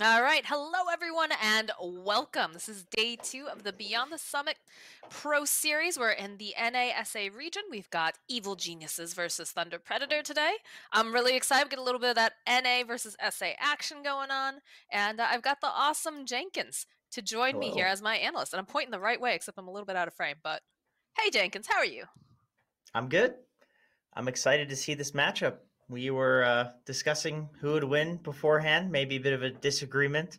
All right. Hello, everyone, and welcome. This is day 2 of the Beyond the Summit Pro Series. We're in the NASA region. We've got Evil Geniuses versus Thunder Predator today. I'm really excited. We get a little bit of that NA versus SA action going on. And I've got the awesome Jenkins to join me here Hello. as my analyst. And I'm pointing the right way, except I'm a little bit out of frame. But hey, Jenkins, how are you? I'm good. I'm excited to see this matchup. We were discussing who would win beforehand, maybe a bit of a disagreement.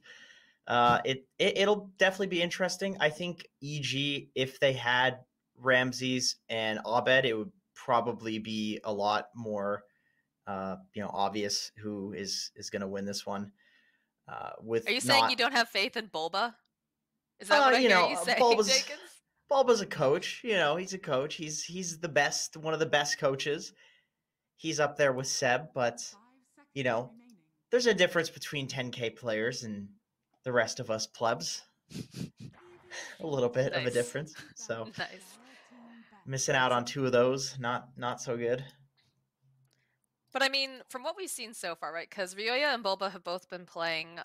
It'll definitely be interesting. I think EG, if they had Ramses and Abed, it would probably be a lot more obvious who is going to win this one. Are With you saying you not don't have faith in Bulba? Is that what I hear you saying, Bulba's Jenkins? Bulba's a coach. He's a coach. He's the best, one of the best coaches. He's up there with Seb, but you know, there's a difference between 10K players and the rest of us plebs. A little bit of a Nice. difference. So Nice. missing out on two of those, not so good. But I mean, from what we've seen so far, right? Because Ryoya and Bulba have both been playing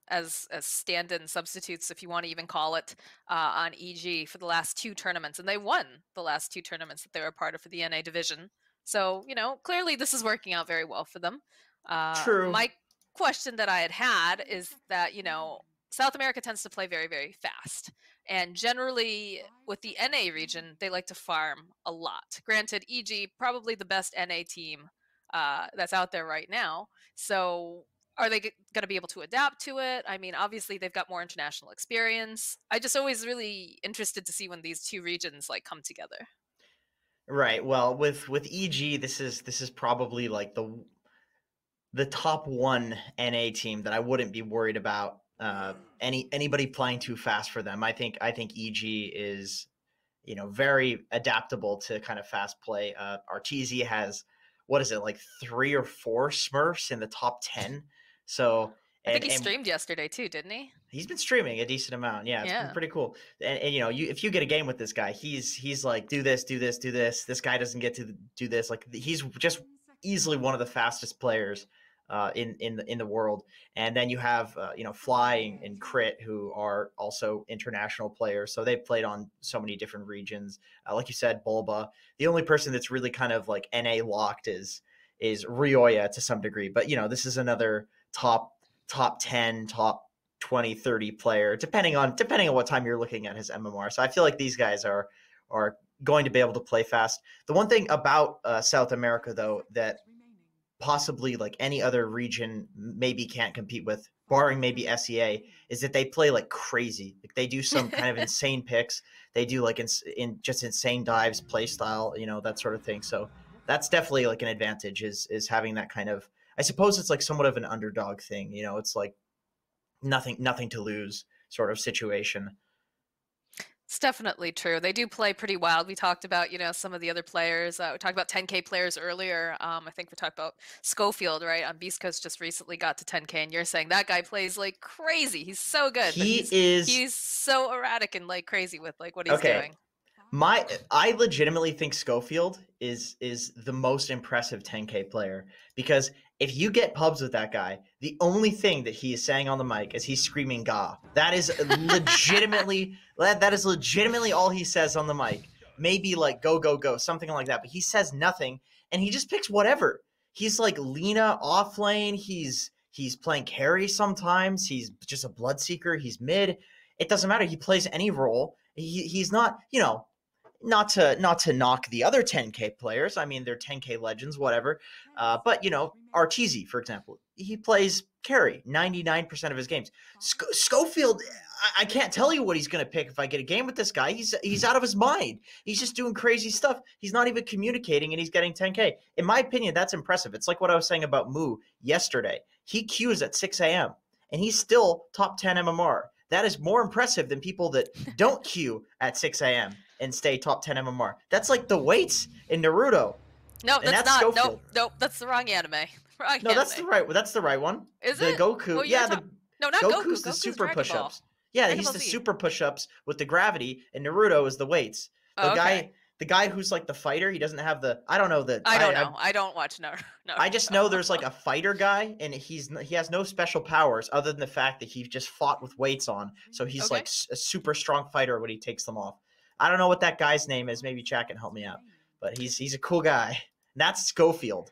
as stand-in substitutes, if you want to even call it, on EG for the last 2 tournaments, and they won the last 2 tournaments that they were a part of for the NA division. So clearly this is working out very well for them. True. My question that I had is that South America tends to play very, very fast. And generally, with the NA region, they like to farm a lot. Granted, EG, probably the best NA team that's out there right now. So are they going to be able to adapt to it? I mean, obviously they've got more international experience. I just always really interested to see when these two regions like come together. Right. Well, with EG, this is probably like the top one NA team that I wouldn't be worried about anybody playing too fast for them. I think EG is very adaptable to kind of fast play. Arteezy has what is it like 3 or 4 Smurfs in the top 10. So I think and he and streamed yesterday too, didn't he? he's been streaming a decent amount. Yeah, it's been Yeah. pretty cool. And if you get a game with this guy, he's like do this, do this, do this. This guy doesn't get to do this. Like he's just easily one of the fastest players in the world. And then you have Fly and Crit, who are also international players. So they've played on so many different regions. Like you said, Bulba. The only person that's really kind of like NA locked is Ryoya to some degree. But this is another top 10, top 20, 30 player, depending on what time you're looking at his MMR. So I feel like these guys are going to be able to play fast. The one thing about South America, though, that possibly like any other region maybe can't compete with, barring maybe SEA, is that they play like crazy. Like they do some kind of insane picks. They do like in just insane dives, play style, that sort of thing. So that's definitely like an advantage is having that kind of. I suppose it's like somewhat of an underdog thing. It's like nothing to lose sort of situation. It's definitely true. They do play pretty wild. We talked about, some of the other players. We talked about 10K players earlier. I think we talked about Schofield, right? On Beast Coast just recently got to 10K, and you're saying that guy plays like crazy. He's so good, but He he's is he's so erratic and like crazy with like what he's okay. doing. I legitimately think Schofield is the most impressive 10K player because if you get pubs with that guy, the only thing that he is saying on the mic is he's screaming "Ga." That is legitimately all he says on the mic. Maybe like "Go go go," something like that, but he says nothing and he just picks whatever. He's like Lina off lane. He's playing carry sometimes. He's just a bloodseeker. He's mid. It doesn't matter. He plays any role. He's not not to knock the other 10K players. I mean, they're 10K legends, whatever. But Arteezy, for example, he plays carry 99% of his games. Schofield, I can't tell you what he's going to pick if I get a game with this guy. He's out of his mind. He's just doing crazy stuff. He's not even communicating, and he's getting 10K. In my opinion, that's impressive. It's like what I was saying about Moo yesterday. He queues at 6 a.m. and he's still top 10 MMR. That is more impressive than people that don't queue at 6 a.m. and stay top 10 MMR. That's like the weights in Naruto, No, and that's that's not. Nope, Schofield. nope. That's the wrong anime. Wrong No, that's the anime. right. That's the right one. Is The it? Goku. Well, you're Yeah, talking. the No, not Goku. Goku's the Goku's super Dragon Ball. push-ups. Yeah, Dragon he's Ball the Z. super push-ups with the gravity, and Naruto is the weights. The Oh, okay. guy, The guy who's like the fighter, he doesn't have the. I don't know the. I don't know. I don't watch I just Naruto. know there's like a fighter guy, and he has no special powers other than the fact that he just fought with weights on. So he's Okay. like a super strong fighter when he takes them off. I don't know what that guy's name is. Maybe Jack can help me out. But he's a cool guy. And that's Schofield.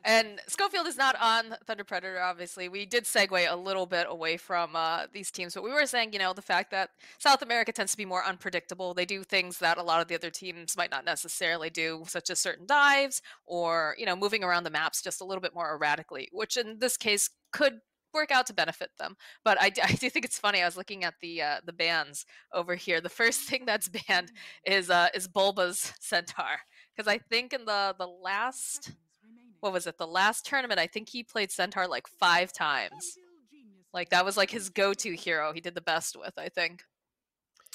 And Schofield is not on Thunder Predator, obviously. We did segue a little bit away from these teams, but we were saying, the fact that South America tends to be more unpredictable. They do things that a lot of the other teams might not necessarily do, such as certain dives or, moving around the maps just a little bit more erratically, which in this case could work out to benefit them. But I do think it's funny. I was looking at the bans over here. The first thing that's banned is Bulba's Centaur, because I think in the last, what was it, the last tournament, I think he played Centaur like 5 times. Like that was like his go-to hero. He did the best with, I think.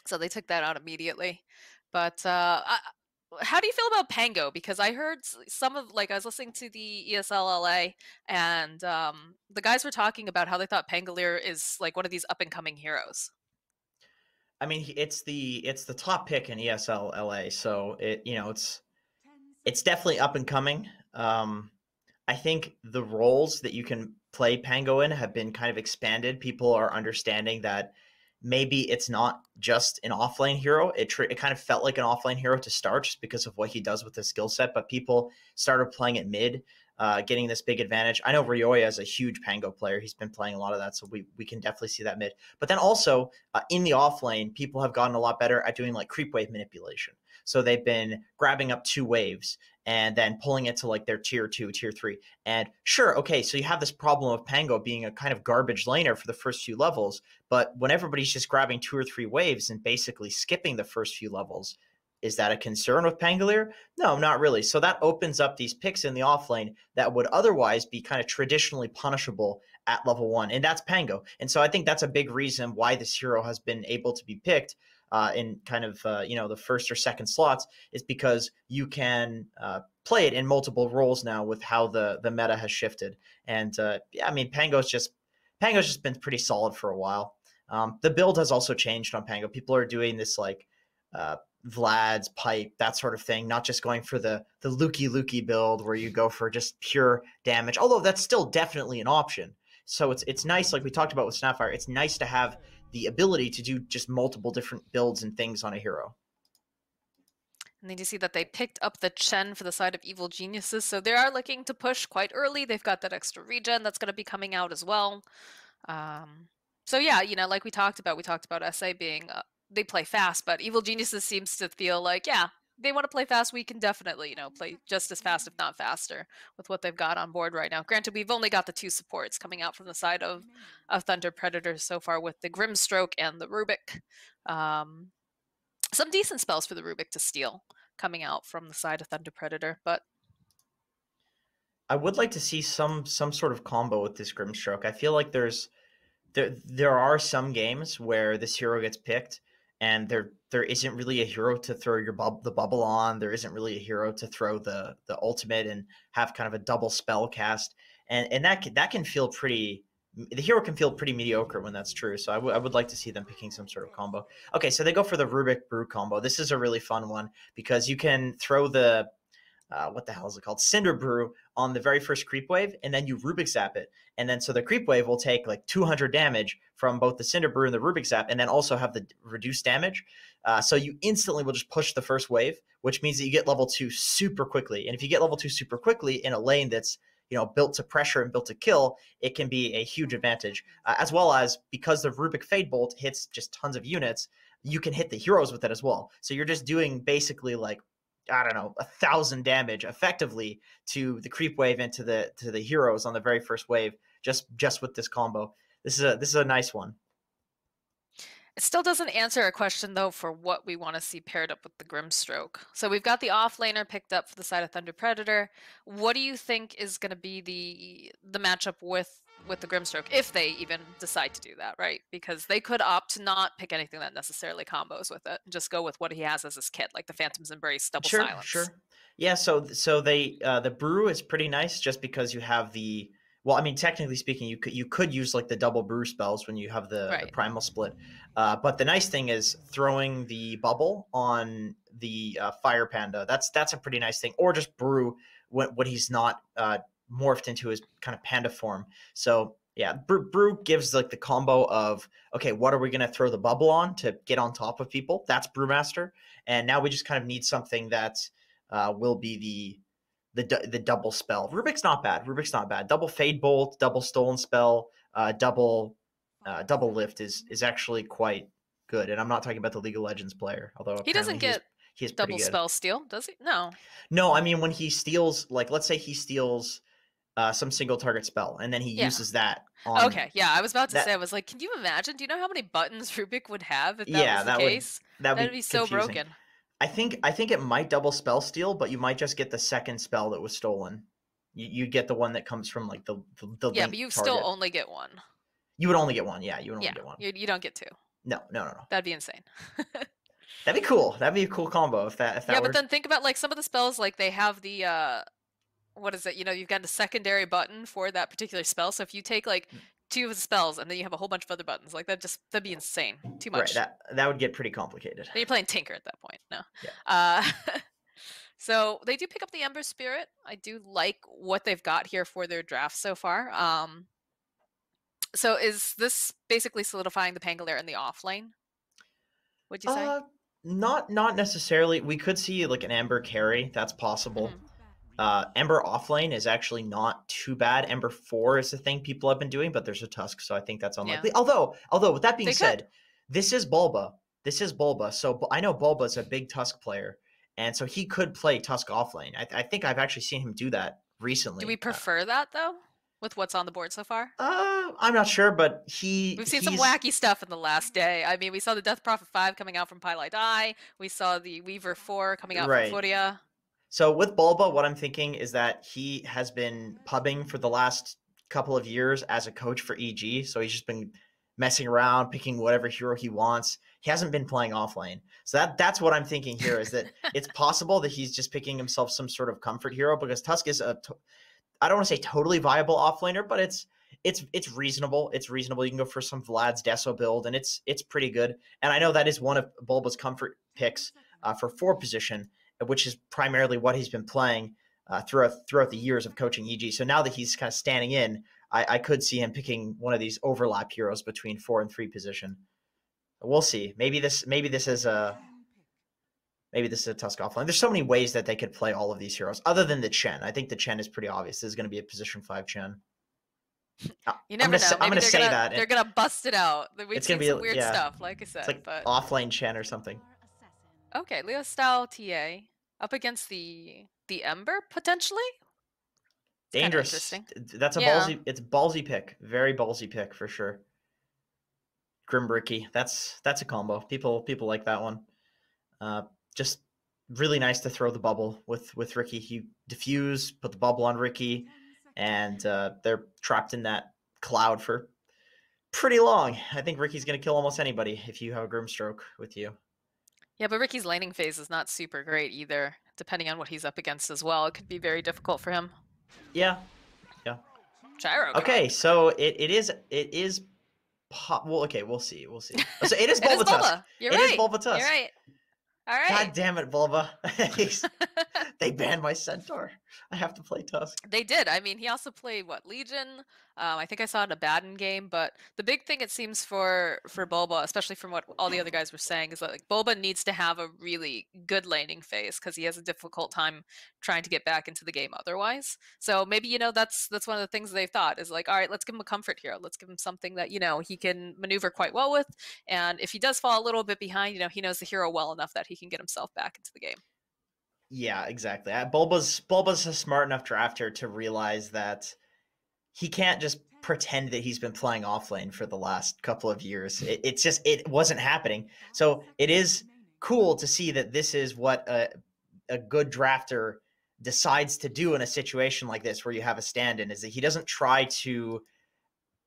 So they took that out immediately. But how do you feel about Pango? Because I heard some of, like, I was listening to the ESL and the guys were talking about how they thought Pangolier is like one of these up-and-coming heroes. I mean, it's the top pick in ESL LA, so it's definitely up and coming. I think the roles that you can play Pango in have been kind of expanded. People are understanding that maybe it's not just an offlane hero. It kind of felt like an offlane hero to start just because of what he does with his skill set, but people started playing it mid, getting this big advantage. I know Ryoya is a huge Pango player. He's been playing a lot of that, so we can definitely see that mid. But then also in the offlane, people have gotten a lot better at doing like creep wave manipulation. So they've been grabbing up 2 waves and then pulling it to like their tier 2, tier 3. And sure, okay, so you have this problem of Pango being a kind of garbage laner for the first few levels, but when everybody's just grabbing 2 or 3 waves and basically skipping the first few levels, is that a concern with Pangolier? No, not really. So that opens up these picks in the offlane that would otherwise be kind of traditionally punishable at level 1, and that's Pango. And so I think that's a big reason why this hero has been able to be picked in kind of the first or second slots, is because you can play it in multiple roles now with how the meta has shifted. And I mean, Pango's just been pretty solid for a while. The build has also changed on Pango. People are doing this like Vlad's pipe, that sort of thing, not just going for the Lukey build where you go for just pure damage, although that's still definitely an option. So it's nice, like we talked about with Snapfire, it's nice to have the ability to do just multiple different builds and things on a hero. And then you see that they picked up the Chen for the side of Evil Geniuses, so they are looking to push quite early. They've got that extra regen that's going to be coming out as well. So yeah, like we talked about SA being, they play fast, but Evil Geniuses seems to feel like, yeah, they want to play fast. We can definitely, play just as fast, if not faster, with what they've got on board right now. Granted, we've only got the 2 supports coming out from the side of Thunder Predator so far, with the Grimstroke and the Rubik. Some decent spells for the Rubik to steal coming out from the side of Thunder Predator, but I would like to see some sort of combo with this Grimstroke. I feel like there are some games where this hero gets picked and there isn't really a hero to throw the bubble on. There isn't really a hero to throw the ultimate and have kind of a double spell cast, and that can feel pretty. The hero can feel pretty mediocre when that's true. So I would like to see them picking some sort of combo. Okay, so they go for the Rubik Brew combo. This is a really fun one because you can throw the what the hell is it called? Cinder Brew on the very first creep wave, and then you Rubik Zap it. And then so the creep wave will take like 200 damage from both the Cinder Brew and the Rubik Zap, and then also have the reduced damage. So you instantly will just push the first wave, which means that you get level 2 super quickly. And if you get level 2 super quickly in a lane that's built to pressure and built to kill, it can be a huge advantage. As well as because the Rubik Fade Bolt hits just tons of units, you can hit the heroes with it as well. So you're just doing basically like, I don't know, 1,000 damage effectively to the creep wave and to the heroes on the very first wave just with this combo. This is a nice one. it still doesn't answer a question, though, for what we want to see paired up with the Grimstroke. So we've got the offlaner picked up for the side of Thunder Predator. What do you think is going to be the matchup with the Grimstroke, if they even decide to do that, right? Because they could opt to not pick anything that necessarily combos with it, and just go with what he has as his kit, like the Phantom's Embrace, Double Silence. Sure. Yeah, so they the brew is pretty nice just because you have the, well, I mean, technically speaking, you could use like the double brew spells when you have the primal split. But the nice thing is throwing the bubble on the Fire Panda. That's a pretty nice thing. Or just Brew when he's not morphed into his kind of panda form. So yeah, Brew gives like the combo of, okay, what are we going to throw the bubble on to get on top of people? That's Brewmaster. And now we just kind of need something that will be the double spell. Rubik's not bad. Double Fade Bolt, double Stolen Spell, double Lift is actually quite good. And I'm not talking about the League of Legends player, although He apparently doesn't get he's pretty double good. spell steal, does he? No. No, I mean when he steals, like let's say he steals some single target spell, and then he Yeah. uses that on Okay, yeah, I was about to say, I that. was like, can you imagine? Do you know how many buttons Rubik would have if that Yeah, was the case? that would That'd be be so confusing. broken. I think it might double spell steal, but you might just get the second spell that was stolen. You get the one that comes from like the Yeah, but link you still target. only get one. You would only get one. Yeah, you would only Yeah, get one. you don't get two. No. That'd be insane. That'd be cool. That'd be a cool combo if that Yeah, but were. then think about like some of the spells, like they have the what is it? You know, you've got a secondary button for that particular spell. So if you take like two of the spells and then you have a whole bunch of other buttons, like that'd be insane. Too Right. much. That would get pretty complicated. Then you're playing Tinker at that point. No. Yeah. Uh so they do pick up the Ember Spirit. I do like what they've got here for their draft so far. So is this basically solidifying the Pangolier in the off lane? Would you say? Not necessarily. We could see like an Ember carry. That's possible. Mhm. Ember offlane is actually not too bad. Ember 4 is the thing people have been doing, but there's a Tusk, so I think that's Yeah. unlikely. Although with that being They said, could. this is Bulba. So I know Bulba's a big Tusk player, and so he could play Tusk offlane. I think I've actually seen him do that Do we recently. prefer that though? With what's on the board so far? I'm not sure, but We've seen some he's wacky stuff in the last day. I mean, we saw the Death Prophet 5 coming out from Pylite Eye. We saw the Weaver 4 coming out from right. Furia. So with Bulba, what I'm thinking is that he has been pubbing for the last couple of years as a coach for EG. So he's just been messing around, picking whatever hero he wants. He hasn't been playing offlane. So that's what I'm thinking here is that it's possible that he's just picking himself some sort of comfort hero because Tusk is I don't want to say totally viable offlaner, but it's reasonable. It's reasonable. You can go for some Vlad's Deso build, and it's pretty good. And I know that is one of Bulba's comfort picks for 4 position, which is primarily what he's been playing throughout the years of coaching EG. So now that he's kind of standing in, I could see him picking one of these overlap heroes between 4 and 3 position. We'll see. Maybe this is a Tusk offline. There's so many ways that they could play all of these heroes, other than the Chen. I think the Chen is pretty obvious. This is going to be a position 5 Chen. You never know. I'm Maybe gonna say that they're gonna bust it out. We've it's gonna seen be some weird yeah. stuff, like I said. It's like but offlane Chen or something. okay, Leo style TA up against the Ember potentially. Dangerous. Interesting. That's a ballsy pick. Very ballsy pick for sure. Grimbricky. That's a combo. People like that one. Just really nice to throw the bubble with Ricky. You diffuse, put the bubble on Ricky, and they're trapped in that cloud for pretty long. I think Ricky's gonna kill almost anybody if you have a Grimstroke with you. Yeah, but Ricky's laning phase is not super great either. Depending on what he's up against as well, it could be very difficult for him. Yeah. Gyro. Okay, so it is. Well, okay, we'll see. So it is It is Bulba Tusk. Bulba. You're It right. is Bulba Tusk. You're right. All right. God damn it, Bulba! They banned my Centaur. I have to play Tusk. They did. I mean, he also played what, Legion? I think I saw it in a Baden game. But the big thing it seems for Bulba, especially from what all the other guys were saying, is that like Bulba needs to have a really good laning phase because he has a difficult time trying to get back into the game otherwise. So maybe that's one of the things they've thought is like, all right, let's give him a comfort hero. Let's give him something that he can maneuver quite well with. And if he does fall a little bit behind, he knows the hero well enough that he can get himself back into the game. Yeah, exactly. Bulba's a smart enough drafter to realize that he can't just pretend that he's been playing offlane for the last couple of years. It wasn't happening. So it is cool to see that this is what a good drafter decides to do in a situation like this where you have a stand-in, is that he doesn't try to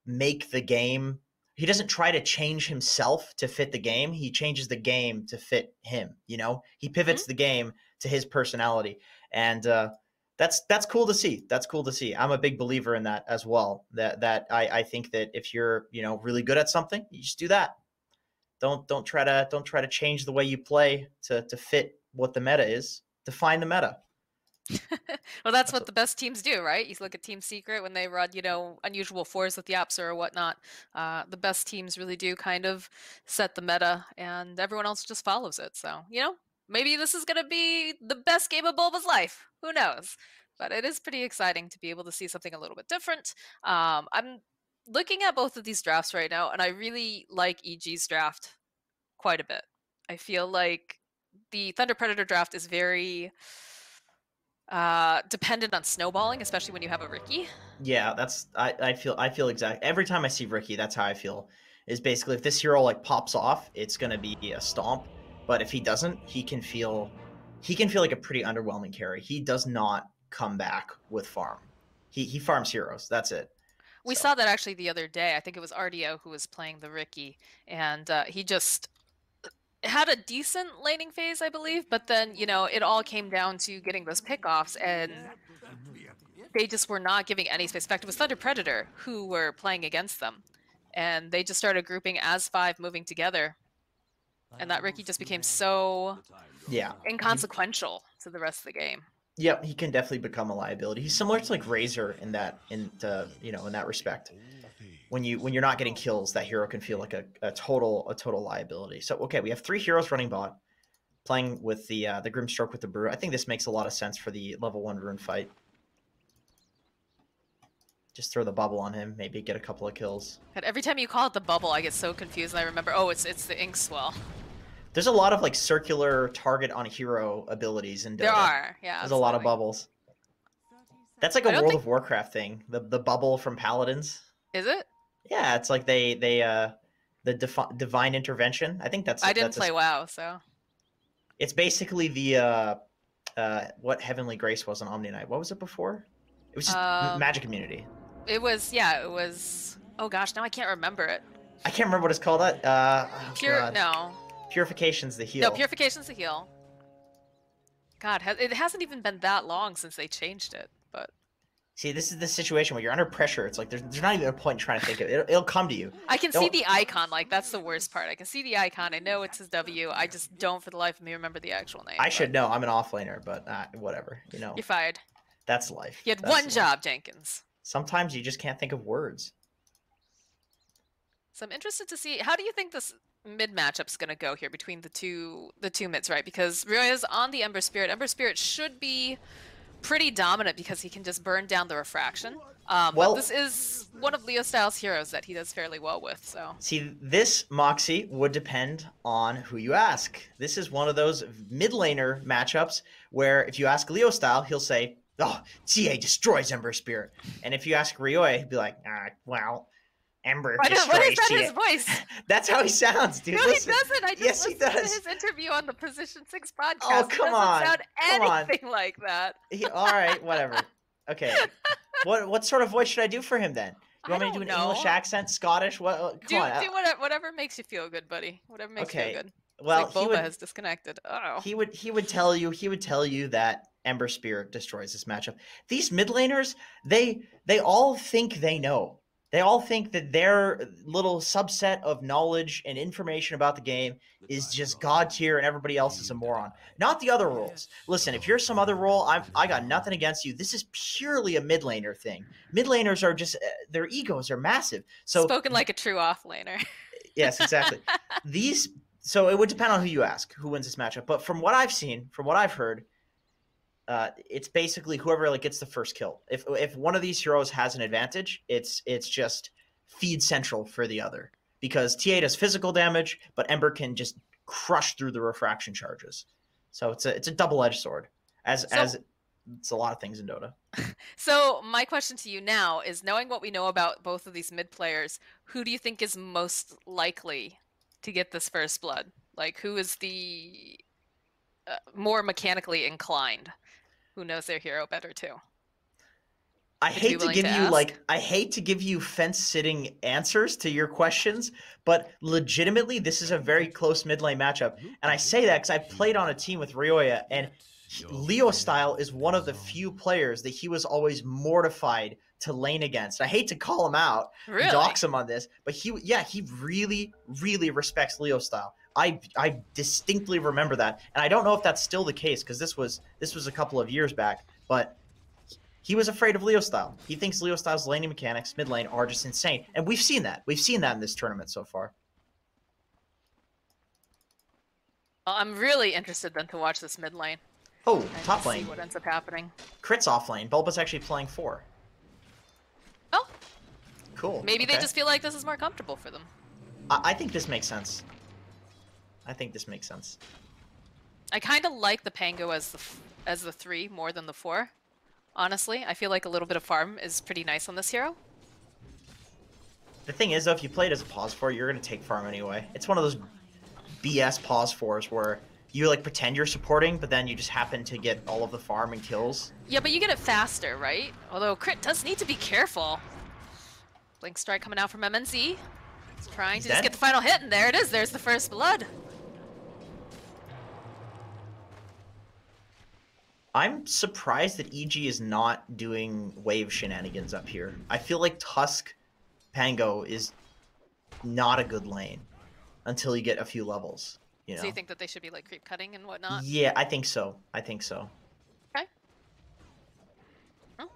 make the game. He doesn't try to change himself to fit the game. He changes the game to fit him. He pivots the game to his personality, and that's cool to see. That's cool to see. I'm a big believer in that as well. That I think that if you're really good at something, you just do that. Don't try to change the way you play to fit what the meta is, define the meta. Well, that's what the best teams do, right? You look at Team Secret when they run, unusual fours with Yapsa or whatnot. The best teams really do kind of set the meta, and everyone else just follows it. So, maybe this is going to be the best game of Bulba's life. Who knows? But it is pretty exciting to be able to see something a little bit different. I'm looking at both of these drafts right now, and I really like EG's draft quite a bit. I feel like the Thunder Predator draft is very dependent on snowballing, especially when you have a Ricky. Yeah, I feel exact. Every time I see Ricky, that's how I feel. Is basically if this hero like pops off, it's gonna be a stomp. But if he doesn't, he can feel like a pretty underwhelming carry. He does not come back with farm. He farms heroes. That's it. We saw that actually the other day. I think it was RDO who was playing the Ricky, and he just had a decent laning phase, I believe, but then, it all came down to getting those pickoffs, and they just were not giving any space. In fact, it was Thunder Predator who were playing against them, and they just started grouping as 5, moving together, and that Ricky just became so inconsequential to the rest of the game. Yep, he can definitely become a liability. He's similar to like Razor in that respect. When you're not getting kills, that hero can feel like a total liability. So okay, we have 3 heroes running bot, playing with the Grimstroke with the Brew. I think this makes a lot of sense for the level 1 rune fight. Just throw the bubble on him, maybe get a couple of kills. God, every time you call it the bubble, I get so confused, and I remember, it's the ink swell. There's a lot of like circular target on hero abilities in Dota. There are, yeah. There's absolutely. a lot of bubbles. That's like a World of Warcraft thing. The bubble from Paladins. Is it? Yeah, it's like the divine intervention. I think that's. I didn't play WoW, so. It's basically the what Heavenly Grace was on Omni Knight. What was it before? It was just Magic Immunity. It was. Oh gosh, now I can't remember it. I can't remember what it's called. No. Purification's the heal. No, Purification's the heal. God, it hasn't even been that long since they changed it, but. See, this is the situation where you're under pressure. It's like there's not even a point in trying to think of it. It'll come to you. I can see the icon. Like, that's the worst part. I can see the icon. I know it's his W. I just don't, for the life of me, remember the actual name. I should know. I'm an offlaner, but whatever. You're fired. That's life. You had one job, Jenkins. Sometimes you just can't think of words. So I'm interested to see, how do you think this mid matchup's going to go here between the two mids, right? Because Ryoya's on the Ember Spirit. Ember Spirit should be pretty dominant because he can just burn down the refraction. Well, this is one of Leo Styles' heroes that he does fairly well with. So see, this Moxxi would depend on who you ask. This is one of those mid laner matchups where if you ask Leo Style, he'll say, "Oh, TA destroys Ember Spirit," and if you ask Ryoya, he'll be like, "Well, Ember destroys." What is that his voice? That's how he sounds, dude. No, Listen. he doesn't. I just listened to his interview on the Position 6 podcast. Oh, come on. It doesn't sound anything like that. All right, whatever. Okay. What sort of voice should I do for him then? You want me to do an English accent, Scottish? What? Come on. Do whatever makes you feel good, buddy. Whatever makes you feel good. Well, like Boba has disconnected. Oh. He would tell you that Ember Spirit destroys this matchup. These mid laners, they all think they know. They all think that their little subset of knowledge and information about the game is just god tier and everybody else is a moron. Not the other roles. Listen, if you're some other role, I got nothing against you. This is purely a mid laner thing. Mid laners are just, their egos are massive. So spoken like a true off laner. Yes, exactly. So it would depend on who you ask, who wins this matchup. But from what I've seen, from what I've heard, it's basically whoever gets the first kill. If one of these heroes has an advantage, it's just feed central for the other because TA does physical damage, but Ember can just crush through the refraction charges. So it's a double-edged sword, as it's a lot of things in Dota. So my question to you now is, knowing what we know about both of these mid players, who do you think is most likely to get this first blood? Like, who is the more mechanically inclined? Who knows their hero better too? I hate to give you fence-sitting answers to your questions, but legitimately, this is a very close mid lane matchup. And I say that because I played on a team with Ryoya, and Leo Style is one of the few players that he was always mortified to lane against. I hate to call him out, really? Dox him on this, but he really, really respects Leo Style. I distinctly remember that, and I don't know if that's still the case because this was a couple of years back, but he was afraid of Leo style. He thinks Leo style's laning mechanics, mid lane, are just insane, and we've seen that. We've seen that in this tournament so far. Well, I'm really interested then to watch this mid lane. Oh, And top see lane. what ends up happening. Crit's off lane. Bulba's actually playing 4. Oh, cool. Maybe okay. they just feel like this is more comfortable for them. I think this makes sense. I kind of like the Pango as the 3 more than the 4. Honestly, I feel like a little bit of farm is pretty nice on this hero. The thing is, though, if you play it as a pause 4, you're going to take farm anyway. It's one of those BS pause 4s where you like pretend you're supporting, but then you just happen to get all of the farm and kills. Yeah, but you get it faster, right? Although Crit does need to be careful. Blink Strike coming out from MNZ. He's trying to just get the final hit, and there it is. There's the first blood. I'm surprised that EG is not doing wave shenanigans up here. I feel like Tusk Pango is not a good lane until you get a few levels. You know? So you think that they should be like creep cutting and whatnot? Yeah, I think so. Okay. Well,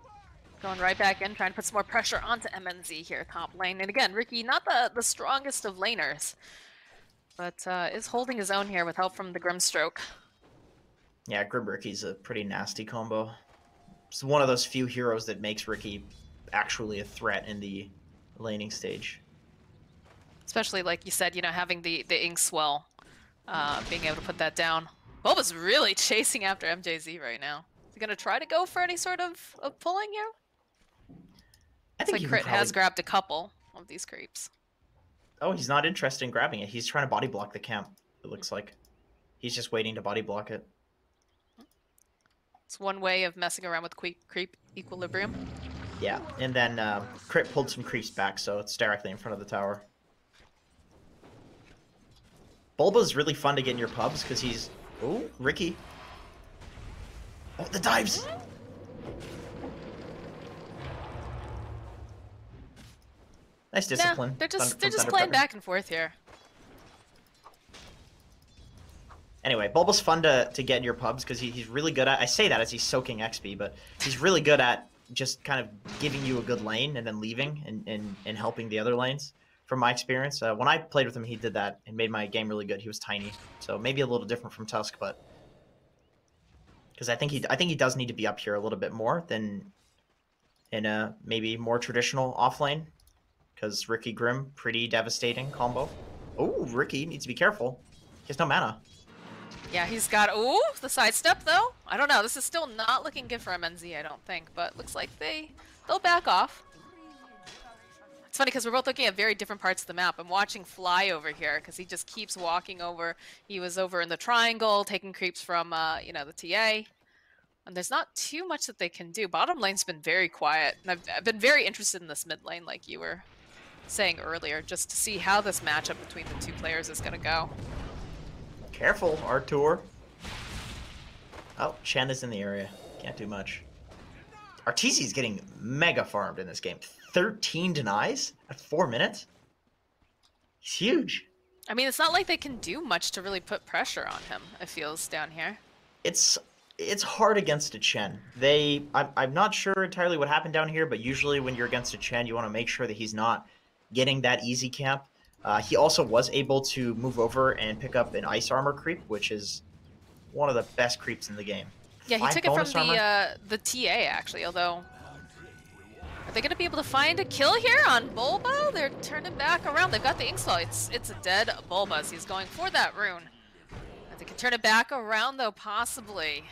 going right back in, trying to put some more pressure onto MNZ here, top lane. And again, Ricky, not the strongest of laners, but is holding his own here with help from the Grimstroke. Yeah, Grim Ricky's a pretty nasty combo. It's one of those few heroes that makes Ricky actually a threat in the laning stage. Especially, like you said, you know, having the ink swell, being able to put that down. Bulba's really chasing after MJZ right now. Is he going to try to go for any sort of pulling here? I think Crit has grabbed a couple of these creeps. Oh, he's not interested in grabbing it. He's trying to body block the camp, it looks like. He's just waiting to body block it. It's one way of messing around with creep equilibrium. Yeah, and then Crit pulled some creeps back, so it's directly in front of the tower. Bulba's really fun to get in your pubs because he's... Oh, Ricky. Oh, the dives! Nice discipline. Yeah, they're just playing back and forth here. Anyway, Bulba's fun to get in your pubs because he's really good at... I say that as he's soaking XP, but he's really good at just kind of giving you a good lane and then leaving and helping the other lanes, from my experience. When I played with him, he did that and made my game really good. He was tiny, so maybe a little different from Tusk, but... Because I think he does need to be up here a little bit more than in a maybe more traditional offlane. Because Ricky Grim, pretty devastating combo. Oh, Ricky needs to be careful. He has no mana. Yeah, he's got... Ooh, the sidestep, though. I don't know. This is still not looking good for MNZ, I don't think. But looks like they'll back off. It's funny because we're both looking at very different parts of the map. I'm watching Fly over here because he just keeps walking over. He was over in the triangle, taking creeps from, you know, the TA. And there's not too much that they can do. Bottom lane's been very quiet. And I've been very interested in this mid lane, like you were saying earlier, just to see how this matchup between the two players is going to go. Careful, Artur. Oh, Chen is in the area. Can't do much. Arteezy's getting mega farmed in this game. 13 denies at 4 minutes? He's huge. I mean, it's not like they can do much to really put pressure on him, it feels, down here. It's hard against a Chen. I'm not sure entirely what happened down here, but usually when you're against a Chen, you want to make sure that he's not getting that easy camp. He also was able to move over and pick up an ice armor creep, which is one of the best creeps in the game. Yeah, he took it from the TA, actually, although... Are they going to be able to find a kill here on Bulba? They're turning back around. They've got the Inkspell. It's a dead Bulba, so he's going for that rune. If they can turn it back around, though, possibly.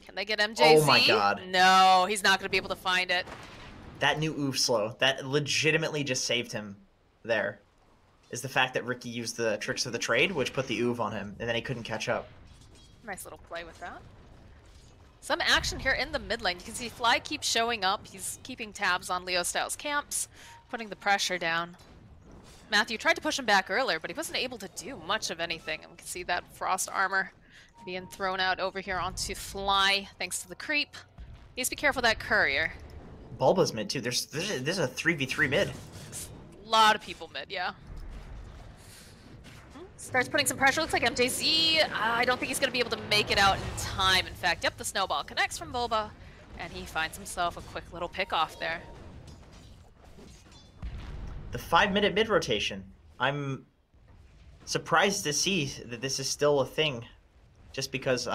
Can they get MJZ? Oh my god. No, he's not going to be able to find it. That new oof slow, that legitimately just saved him there, is the fact that Ricky used the tricks of the trade, which put the oof on him, and then he couldn't catch up. Nice little play with that. Some action here in the mid lane. You can see Fly keeps showing up. He's keeping tabs on Leo Styles' camps, putting the pressure down. Matthew tried to push him back earlier, but he wasn't able to do much of anything. And we can see that frost armor being thrown out over here onto Fly, thanks to the creep. Needs to be careful of that courier. Bulba's mid, too. This is a 3v3 mid. A lot of people mid, yeah. Starts putting some pressure. Looks like MJZ. I don't think he's going to be able to make it out in time. In fact, yep, the snowball connects from Bulba, and he finds himself a quick little pick off there. The 5-minute mid rotation. I'm surprised to see that this is still a thing, just because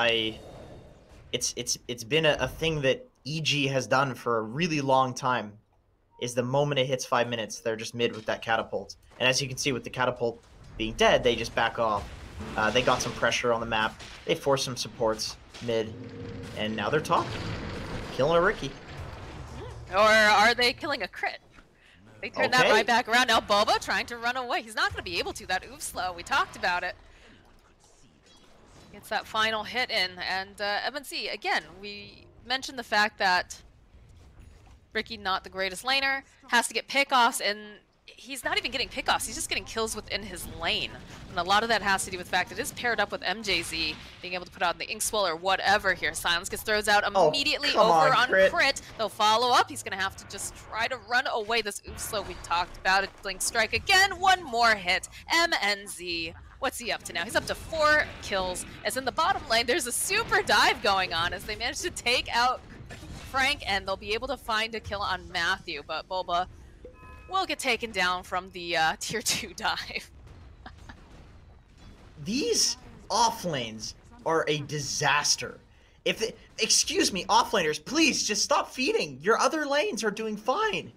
it's been a thing that EG has done for a really long time. Is the moment it hits 5 minutes, they're just mid with that catapult, and as you can see with the catapult being dead, they just back off. They got some pressure on the map. They forced some supports mid, and now they're top, killing a Riki. Or are they killing a crit? They turned that right back around. Now Bulba trying to run away. He's not going to be able to. That oof slow. We talked about it. Gets that final hit in, and MNC again. We mentioned the fact that Riki, not the greatest laner, has to get pickoffs, and he's not even getting pickoffs, he's just getting kills within his lane. And a lot of that has to do with the fact that it is paired up with MJZ, being able to put out the Ink Swell or whatever here. Silence gets throws out immediately over on crit. They'll follow up, he's going to have to just try to run away. This oof slow we talked about it. Blink strike again, one more hit. MNZ, what's he up to now? He's up to 4 kills. As in the bottom lane, there's a super dive going on as they manage to take out Frank, and they'll be able to find a kill on Matthew, but Bulba will get taken down from the tier 2 dive. These off lanes are a disaster. Excuse me, offlaners, please just stop feeding. Your other lanes are doing fine.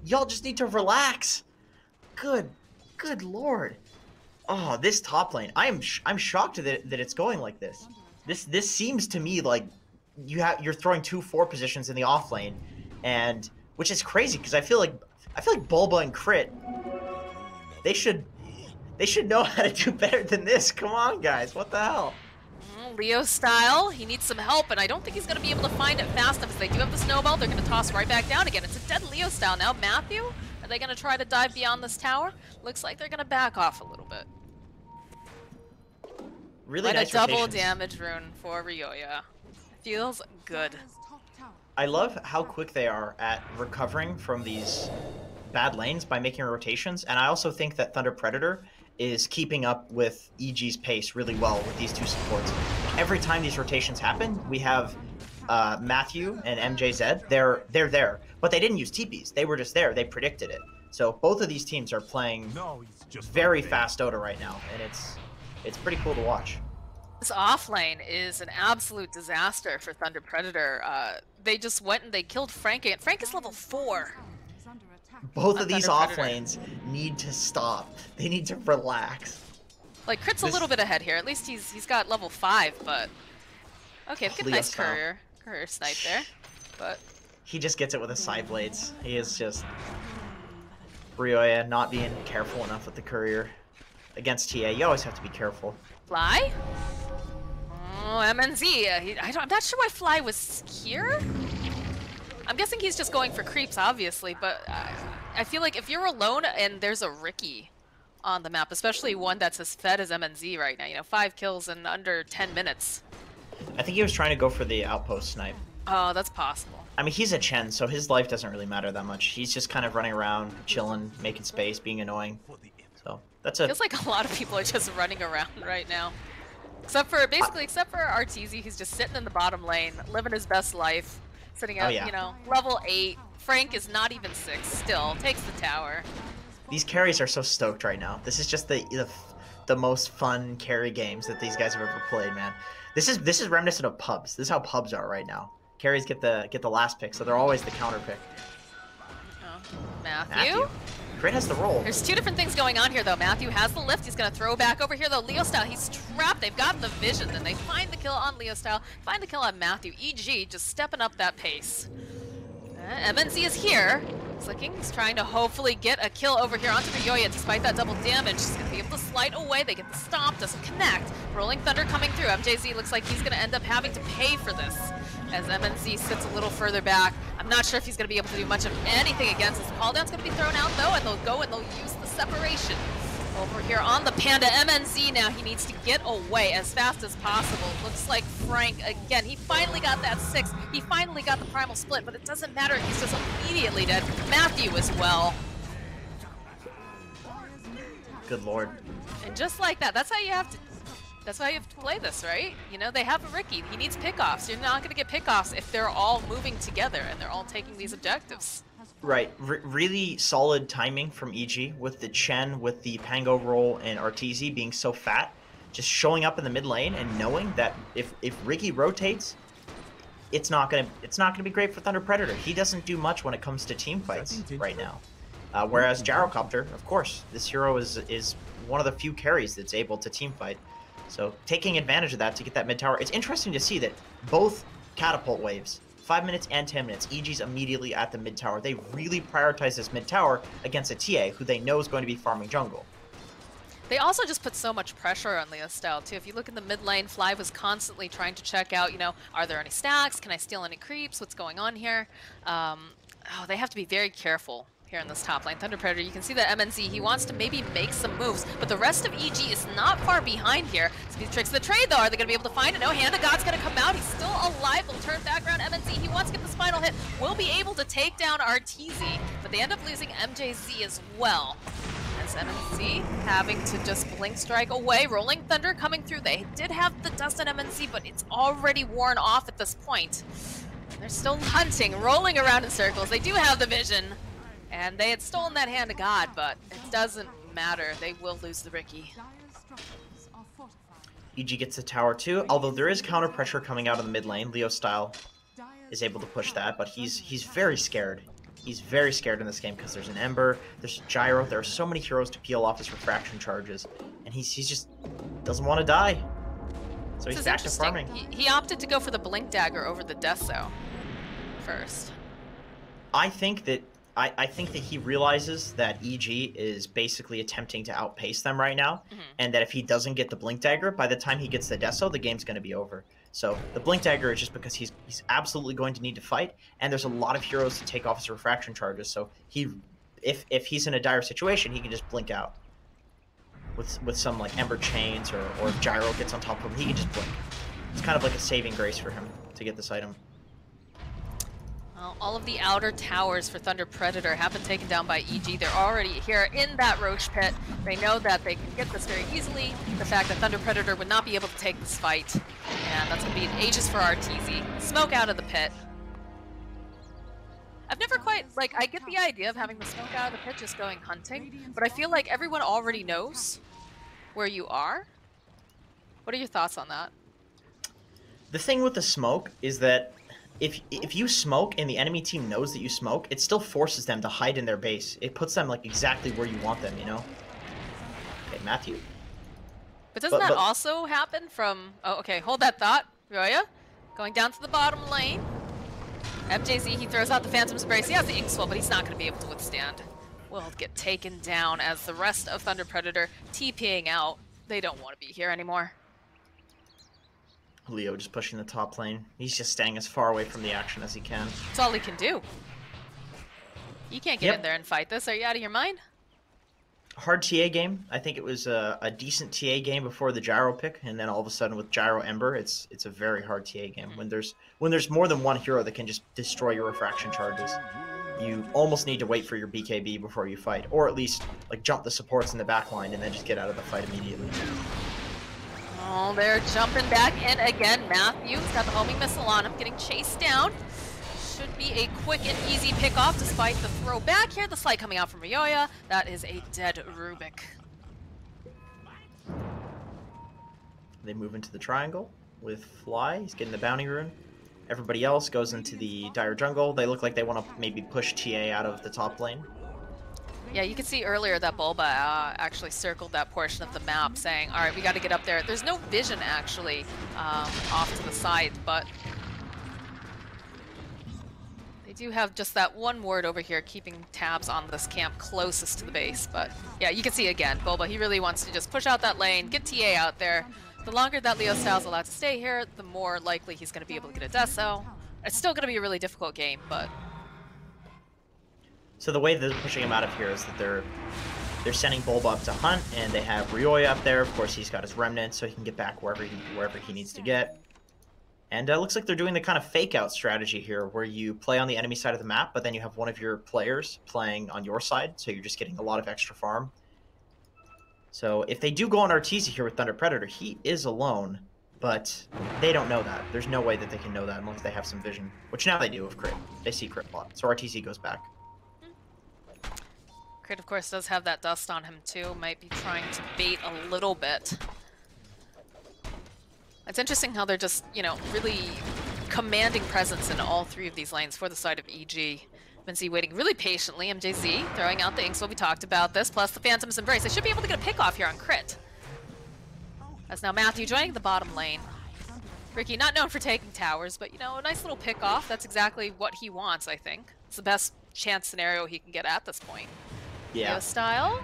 Y'all just need to relax. Good lord. Oh, this top lane. I'm shocked that it's going like this. This seems to me like you're throwing 2 4 positions in the off lane, and which is crazy because I feel like Bulba and Crit, they should know how to do better than this. Come on, guys, what the hell? Leo style, he needs some help, and I don't think he's going to be able to find it fast enough. As they do have the snowball, they're going to toss right back down again. It's a dead Leo style now. Matthew, are they going to try to dive beyond this tower? Looks like they're going to back off a little bit. Really and nice a double rotations. Damage rune for Ryoya. Feels good. I love how quick they are at recovering from these bad lanes by making rotations, and I also think that Thunder Predator is keeping up with EG's pace really well with these 2 supports. Every time these rotations happen, we have Matthew and MJZ. They're there, but they didn't use TPs. They were just there. They predicted it. So both of these teams are playing very fast Dota right now, and it's pretty cool to watch. This off lane is an absolute disaster for Thunder Predator. They just went and they killed Frank. Frank is level 4. Both of these off lanes need to stop. They need to relax. Like, Crit's a little bit ahead here. At least he's got level 5, but okay, get a nice courier snipe there. But he just gets it with his side blades. He is just Ryoya not being careful enough with the courier against TA. You always have to be careful. Fly? Oh, MNZ. I'm not sure why Fly was here. I'm guessing he's just going for creeps, obviously, but I feel like if you're alone and there's a Riki on the map, especially one that's as fed as MNZ right now, 5 kills in under 10 minutes. I think he was trying to go for the outpost snipe. Oh, that's possible. I mean, he's a Chen, so his life doesn't really matter that much. He's just kind of running around, chilling, making space, being annoying. So that's Feels like a lot of people are just running around right now. Except for Arteezy, who's just sitting in the bottom lane, living his best life. Sitting at, level 8. Frank is not even 6 still. Takes the tower. These carries are so stoked right now. This is just the most fun carry games that these guys have ever played, man. This is reminiscent of pubs. This is how pubs are right now. Carries get the last pick, so they're always the counter pick. Oh, Matthew? Crit has the roll. There's 2 different things going on here, though. Matthew has the lift. He's going to throw back over here, though. Leo style, he's trapped. They've got the vision. Then they find the kill on Leo style, find the kill on Matthew. EG just stepping up that pace. MNC is here. Clicking. He's trying to hopefully get a kill over here onto Ryoya despite that double damage. He's going to be able to slide away. They get the stomp. Doesn't connect. Rolling Thunder coming through. MJZ looks like he's going to end up having to pay for this as MNC sits a little further back. I'm not sure if he's going to be able to do much of anything against this. Call down's going to be thrown out, though, and they'll go and they'll use the separation. Over here on the Panda, MNZ now, he needs to get away as fast as possible. Looks like Frank, again, he finally got that 6. He finally got the primal split, but it doesn't matter. He's just immediately dead. Matthew as well. Good lord. And just like that, that's how you have to play this, right? You know, they have a Ricky. He needs pickoffs. You're not going to get pickoffs if they're all moving together and they're all taking these objectives. Right. Really solid timing from EG with the Chen, with the Pango roll, and Arteezy being so fat. Just showing up in the mid lane and knowing that if Ricky rotates, it's not gonna be great for Thunder Predator. He doesn't do much when it comes to team fights right now. Whereas Gyrocopter, of course, this hero is one of the few carries that's able to team fight. So taking advantage of that to get that mid tower. It's interesting to see that both catapult waves, 5 minutes and 10 minutes, EG's immediately at the mid tower. They really prioritize this mid tower against a TA who they know is going to be farming jungle. They also just put so much pressure on Leo's style, too. If you look in the mid lane, Fly was constantly trying to check out, you know, are there any stacks? Can I steal any creeps? What's going on here? They have to be very careful here in this top lane. Thunder Predator, you can see that MNZ, he wants to maybe make some moves, but the rest of EG is not far behind here. So these tricks of the trade, though, are they going to be able to find it? No, Hand of God's going to come out. He's still alive. He'll turn back around. MNZ, he wants to get this final hit. Will be able to take down Arteezy, but they end up losing MJZ as well. As MNC having to just blink strike away. Rolling Thunder coming through. They did have the dust on MNC, but it's already worn off at this point. They're still hunting, rolling around in circles. They do have the vision, and they had stolen that Hand of God, but it doesn't matter. They will lose the Ricky. EG gets the tower too, although there is counter pressure coming out of the mid lane. Leo Style is able to push that, but he's very scared. He's very scared in this game because there's an Ember, there's Gyro, there are so many heroes to peel off his refraction charges, and he's just doesn't want to die. So he's back to farming. He opted to go for the Blink Dagger over the Deso first. I think that he realizes that EG is basically attempting to outpace them right now, and that if he doesn't get the Blink Dagger, by the time he gets the Deso, the game's going to be over. So the Blink Dagger is just because he's absolutely going to need to fight, and there's a lot of heroes to take off his refraction charges. So if he's in a dire situation, he can just blink out with some like Ember Chains, or if Gyro gets on top of him, he can just blink. It's kind of like a saving grace for him to get this item. Well, all of the outer towers for Thunder Predator have been taken down by EG. They're already here in that Roach Pit. They know that they can get this very easily. The fact that Thunder Predator would not be able to take this fight. And that's going to be an Aegis for Arteezy. Smoke out of the pit. I've never quite, like, I get the idea of having the smoke out of the pit just going hunting, but I feel like everyone already knows where you are. What are your thoughts on that? The thing with the smoke is that if you smoke and the enemy team knows that you smoke, it still forces them to hide in their base. It puts them like exactly where you want them, you know? Okay, Matthew. But doesn't that also happen from... Oh, okay, hold that thought. Ryoya, going down to the bottom lane. MJZ, he throws out the Phantom's Embrace. He has the Inkswell, but he's not going to be able to withstand. Will get taken down as the rest of Thunder Predator TPing out. They don't want to be here anymore. Leo just pushing the top lane. He's just staying as far away from the action as he can. That's all he can do. You can't get in there and fight this. Are you out of your mind? Hard TA game. I think it was a decent TA game before the Gyro pick, and then all of a sudden with Gyro Ember, it's a very hard TA game. When there's more than one hero that can just destroy your refraction charges, you almost need to wait for your BKB before you fight, or at least like jump the supports in the back line and then just get out of the fight immediately. Oh, they're jumping back in again. Matthew's got the homing missile on him, getting chased down. Should be a quick and easy pick off despite the throw back here. The slide coming out from Ryoya. That is a dead Rubik. They move into the triangle with Fly. He's getting the bounty rune. Everybody else goes into the dire jungle. They look like they want to maybe push TA out of the top lane. Yeah, you can see earlier that Bulba actually circled that portion of the map saying, all right, we got to get up there. There's no vision actually off to the side, but they do have just that one ward over here keeping tabs on this camp closest to the base. But yeah, you can see again, Bulba, he really wants to just push out that lane, get TA out there. The longer that Leo Styles allowed to stay here, the more likely he's going to be able to get a Deso. It's still going to be a really difficult game, but... So the way they're pushing him out of here is that they're sending Bulba up to hunt, and they have Ryoya up there. Of course, he's got his remnant, so he can get back wherever he needs to get. And it looks like they're doing the kind of fake-out strategy here, where you play on the enemy side of the map, but then you have one of your players playing on your side, so you're just getting a lot of extra farm. So if they do go on Arteezy here with Thunder Predator, he is alone, but they don't know that. There's no way that they can know that unless they have some vision, which now they do with Crit. They see Crit a lot, so Arteezy goes back. Crit, of course, does have that dust on him, too. Might be trying to bait a little bit. It's interesting how they're just, you know, really commanding presence in all three of these lanes for the side of EG. MNZ waiting really patiently. MJZ throwing out the Inkswell. We talked about this, plus the Phantom's Embrace. They should be able to get a pick off here on Crit. As now Matthew joining the bottom lane. Ricky, not known for taking towers, but, you know, a nice little pick off. That's exactly what he wants, I think. It's the best chance scenario he can get at this point. Yeah. Leo style.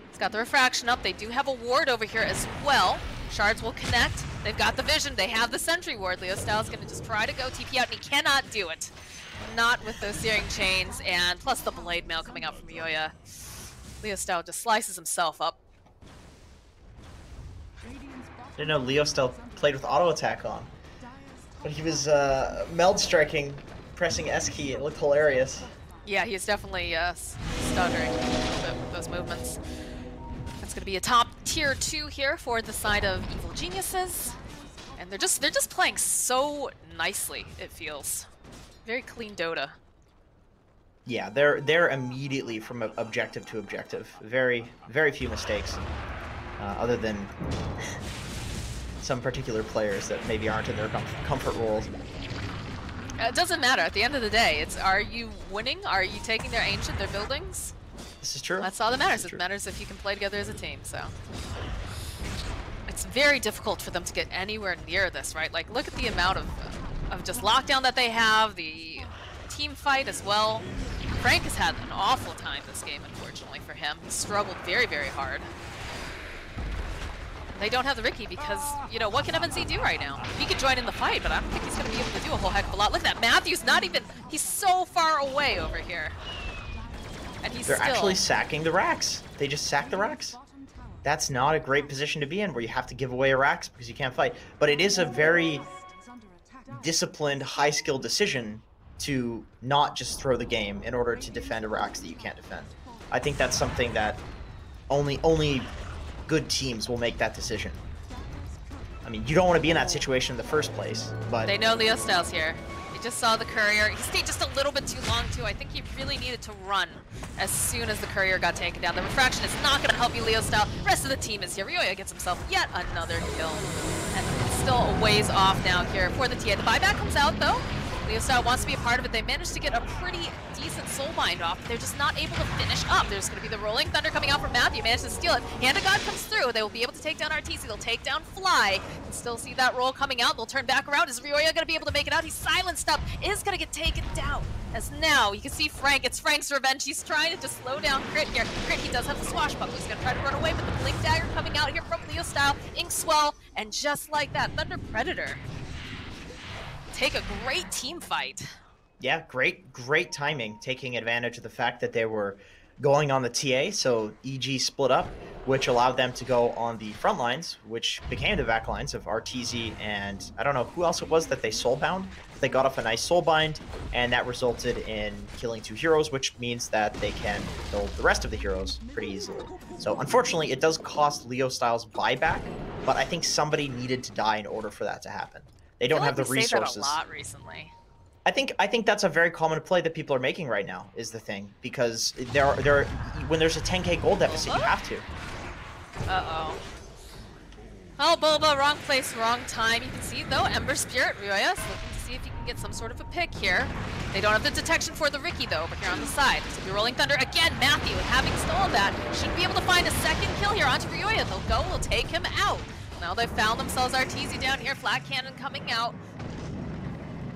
He's got the refraction up. They do have a ward over here as well. Shards will connect. They've got the vision. They have the sentry ward. Leo Style's going to just try to go TP out, and he cannot do it. Not with those searing chains, and plus the blade mail coming out from Yoya. Leo Style just slices himself up. I didn't know Leo Style played with auto attack on, but he was meld striking, pressing S key. It looked hilarious. Yeah, he's definitely stuttering a little bit with those movements. That's going to be a top tier 2 here for the side of Evil Geniuses, and they're just playing so nicely. It feels very clean Dota. Yeah, they're immediately from objective to objective. Very few mistakes, other than some particular players that maybe aren't in their comfort roles. It doesn't matter. At the end of the day, it's are you winning? Are you taking their ancient, their buildings? This is true. That's all that matters. It matters if you can play together as a team, so. It's very difficult for them to get anywhere near this, right? Like, look at the amount of just lockdown that they have, the team fight as well. Frank has had an awful time this game, unfortunately for him. He's struggled very hard. They don't have the Ricky because, you know, what can MNZ do right now? He could join in the fight, but I don't think he's going to be able to do a whole heck of a lot. Look at that. Matthew's not even, he's so far away over here. And he's They're actually sacking the racks. They just sack the racks. That's not a great position to be in where you have to give away racks because you can't fight. But it is a very disciplined, high-skill decision to not just throw the game in order to defend a racks that you can't defend. I think that's something that only good teams will make that decision. I mean, you don't want to be in that situation in the first place, but... They know Leo Styles here. He just saw the courier. He stayed just a little bit too long, too. I think he really needed to run as soon as the courier got taken down. The refraction is not going to help you, Leo Style. The rest of the team is here. Ryoya gets himself yet another kill. And it's still a ways off now here for the TA. The buyback comes out, though. Leo Style wants to be a part of it. They managed to get a pretty decent soulbind off, but they're just not able to finish up. There's going to be the Rolling Thunder coming out from Matthew. Managed to steal it. Hand of God comes through. They will be able to take down Arteezy. They'll take down Fly. You can still see that roll coming out. They'll turn back around. Is Ryoya going to be able to make it out? He's silenced up. Is going to get taken down. As now, you can see Frank. It's Frank's revenge. He's trying to just slow down Crit here. Crit, he does have the swashbuckle. He's going to try to run away, but the Blink Dagger coming out here from Leo Style. Inkswell, and just like that, Thunder Predator take a great team fight. Yeah, great timing, taking advantage of the fact that they were going on the TA, so EG split up, which allowed them to go on the front lines, which became the back lines of Arteezy and I don't know who else it was that they soulbound. They got off a nice soulbind, and that resulted in killing 2 heroes, which means that they can kill the rest of the heroes pretty easily. So unfortunately, it does cost Leo Styles buyback, but I think somebody needed to die in order for that to happen. They don't have the resources. Say that a lot recently. I think that's a very common play that people are making right now, is the thing, because when there's a 10k gold deficit, you have to. Uh-oh. Oh, Boba, wrong place, wrong time. You can see, though, Ember Spirit, Ryoya is looking to see if he can get some sort of a pick here. They don't have the detection for the Ricky, though, over here on the side. So be Rolling Thunder again. Matthew, having stolen that, should be able to find a second kill here onto Ryoya. They'll go, will take him out. Now they've found themselves Arteezy down here. Flat Cannon coming out.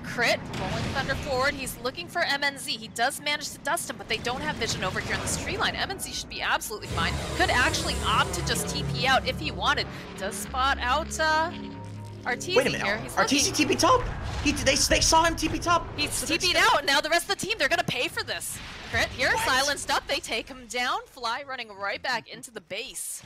Crit, Rolling Thunder forward. He's looking for MNZ. He does manage to dust him, but they don't have vision over here in this tree line. MNZ should be absolutely fine. Could actually opt to just TP out if he wanted. Does spot out Arteezy. Wait a minute, here. He's Arteezy TP top? They saw him TP top. He's TP'd out, and now the rest of the team, they're gonna pay for this. Crit here, silenced up. They take him down. Fly running right back into the base.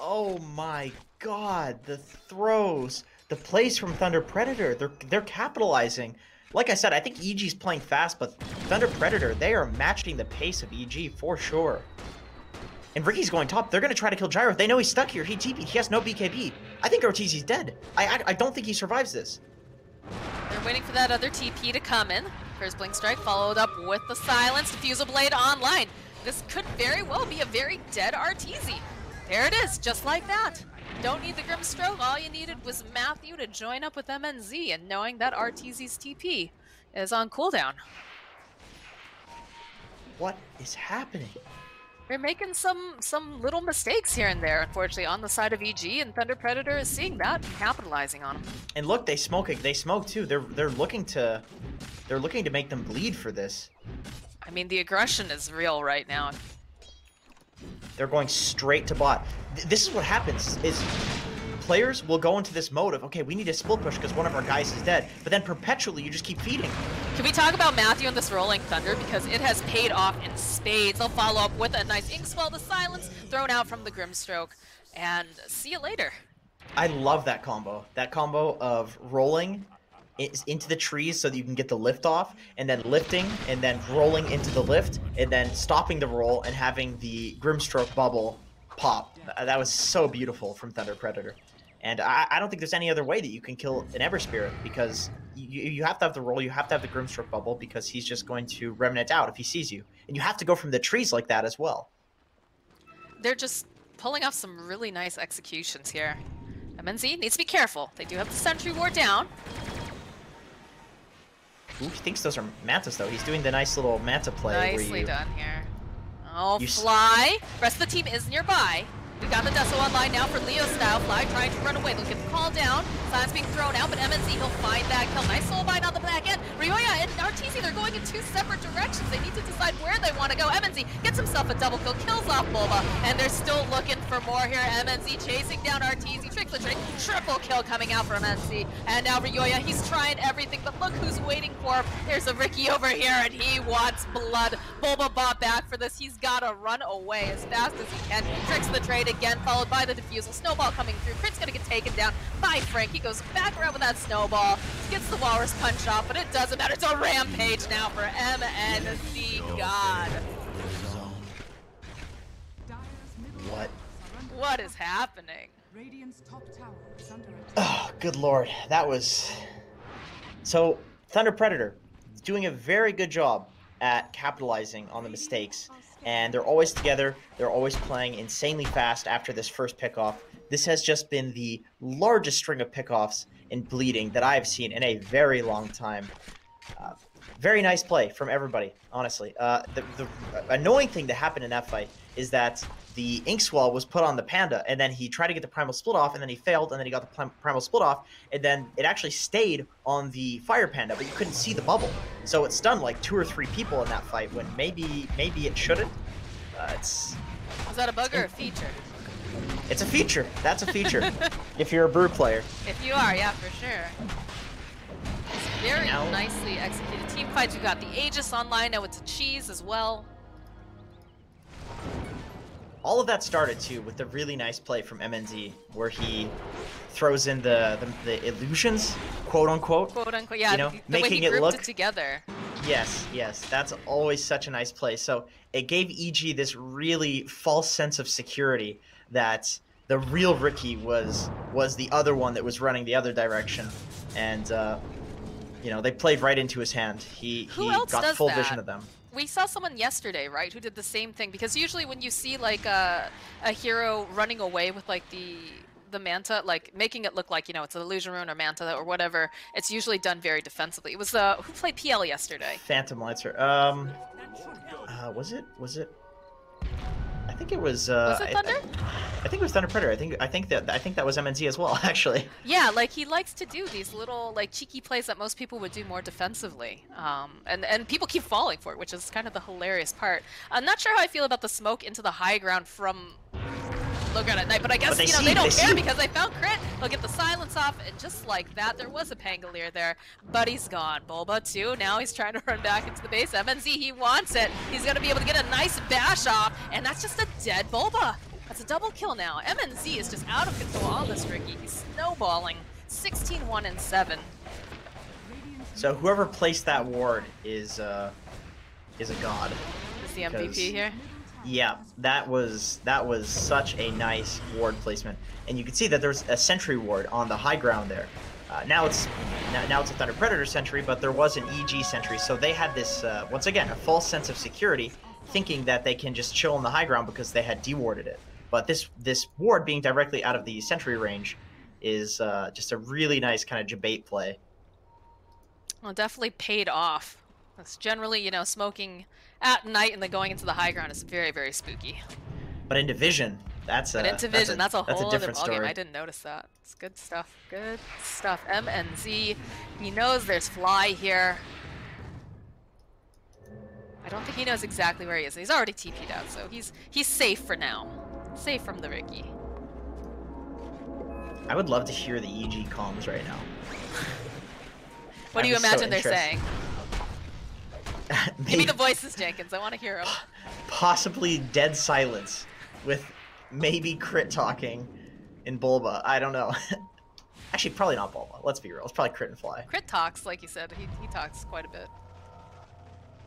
Oh my god, the throws. The plays from Thunder Predator, they're capitalizing. Like I said, I think EG's playing fast, but Thunder Predator, they are matching the pace of EG for sure. And Ricky's going top. They're going to try to kill Gyro. They know he's stuck here. He TP'd. He has no BKB. I think Ortizi's dead. I don't think he survives this. They're waiting for that other TP to come in. First Blink Strike followed up with the Silence. Diffusal Blade online. This could very well be a very dead Arteezy. There it is, just like that. Don't need the Grimstroke. All you needed was Matthew to join up with MNZ, and knowing that Arteezy's TP is on cooldown. What is happening? They're making some little mistakes here and there, unfortunately, on the side of EG, and Thunder Predator is seeing that and capitalizing on them. And look, they smoke too. They're looking to make them bleed for this. I mean, the aggression is real right now. They're going straight to bot. This is what happens, is players will go into this mode of, okay, we need to split push because one of our guys is dead, but then perpetually you just keep feeding. Can we talk about Matthew and this Rolling Thunder, because it has paid off in spades. They'll follow up with a nice Inkswell, the Silence thrown out from the Grimstroke, and see you later. I love that combo. That combo of rolling into the trees so that you can get the lift off, and then lifting, and then rolling into the lift, and then stopping the roll and having the Grimstroke bubble pop. That was so beautiful from Thunder Predator. And I don't think there's any other way that you can kill an Ever Spirit, because you have to have the roll, you have to have the Grimstroke bubble, because he's just going to Remnant out if he sees you. And you have to go from the trees like that as well. They're just pulling off some really nice executions here. MNZ needs to be careful. They do have the Sentry Ward down. Ooh, he thinks those are Mantas, though. He's doing the nice little Manta play. Nicely done here. Oh, Fly. Rest of the team is nearby. We got the Deso online now for Leo style. Fly trying to run away. They'll get the call down. Silence being thrown out, but MNZ, he'll find that kill. Nice soul bind on the back end. Ryoya and Arteezy, they're going in two separate directions. They need to decide where they want to go. MNZ gets himself a double kill, kills off Bulba, and they're still looking for more here. MNZ chasing down Arteezy. Trick the trick. Triple kill coming out from MNZ. And now Ryoya, he's trying everything, but look who's waiting for him. There's a Ricky over here, and he wants blood. Bulba bought back for this. He's got to run away as fast as he can. Tricks the trade again, followed by the Diffusal. Snowball coming through. Crit's gonna get taken down by Frank. He goes back around with that Snowball. Gets the Walrus Punch off, but it doesn't matter. It's a rampage now for MNZ. God. What is happening? Oh, good lord. That was... So, Thunder Predator doing a very good job at capitalizing on the mistakes. And they're always together. They're always playing insanely fast after this first pickoff. This has just been the largest string of pickoffs in Bleeding that I've seen in a very long time. Very nice play from everybody, honestly. The annoying thing that happened in that fight is that the Inkswell was put on the Panda, and then he tried to get the Primal Split off, and then he failed, and then he got the Primal Split off, and then it actually stayed on the Fire Panda, but you couldn't see the bubble. So it stunned like 2 or 3 people in that fight, when maybe it shouldn't. Was that a bug or a feature? It's a feature. That's a feature. If you're a Brew player. If you are, yeah, for sure. Very nicely executed team fights. You got the Aegis online, now it's a Cheese as well. All of that started too with the really nice play from MNZ, where he throws in the illusions, quote unquote. Quote unquote, yeah. You know, the making way he it look it together. Yes, that's always such a nice play. So it gave EG this really false sense of security that the real Ricky was the other one that was running the other direction, and you know, they played right into his hand. He got full vision of them. We saw someone yesterday, right, who did the same thing, because usually when you see like a hero running away with like the Manta, like making it look like, you know, it's an Illusion Rune or Manta or whatever, it's usually done very defensively. It was who played PL yesterday? Phantom Lancer. Was it? I think it was. Was it Thunder? I think it was Thunder Predator. I think that was MNZ as well, actually. Yeah, like he likes to do these little like cheeky plays that most people would do more defensively, and people keep falling for it, which is kind of the hilarious part. I'm not sure how I feel about the smoke into the high ground from Logan at night, but I guess they don't care because they found Crit. They'll get the silence off, and just like that, there was a Pangolier there, but he's gone. Bulba too. Now he's trying to run back into the base. MNZ, he wants it. He's gonna be able to get a nice bash off, and that's just a dead Bulba. That's a double kill now. MNZ is just out of control on this Ricky. He's snowballing. 16-1-7. So whoever placed that ward is a god. Is the MVP here? Yeah, that was such a nice ward placement, and you can see that there's a sentry ward on the high ground there. Now it's a Thunder Predator sentry, but there was an EG sentry, so they had this once again a false sense of security, thinking that they can just chill on the high ground because they had dewarded it. But this ward being directly out of the sentry range is just a really nice kind of debate play. Well, definitely paid off. That's generally, smoking at night and then going into the high ground is very, very spooky. But in Division, that's But in Division, that's a whole other different ballgame. story. I didn't notice that. It's good stuff. Good stuff. MNZ. He knows there's Fly here. I don't think he knows exactly where he is. He's already TP'd out, so he's safe for now. Safe from the Ricky. I would love to hear the EG comms right now. What do you imagine they're saying? Maybe, Give me the voices, Jenkins. I want to hear them. Possibly dead silence with maybe crit talking in Bulba. I don't know. Actually, probably not Bulba. Let's be real. It's probably crit and Fly. Crit talks, like you said. He talks quite a bit.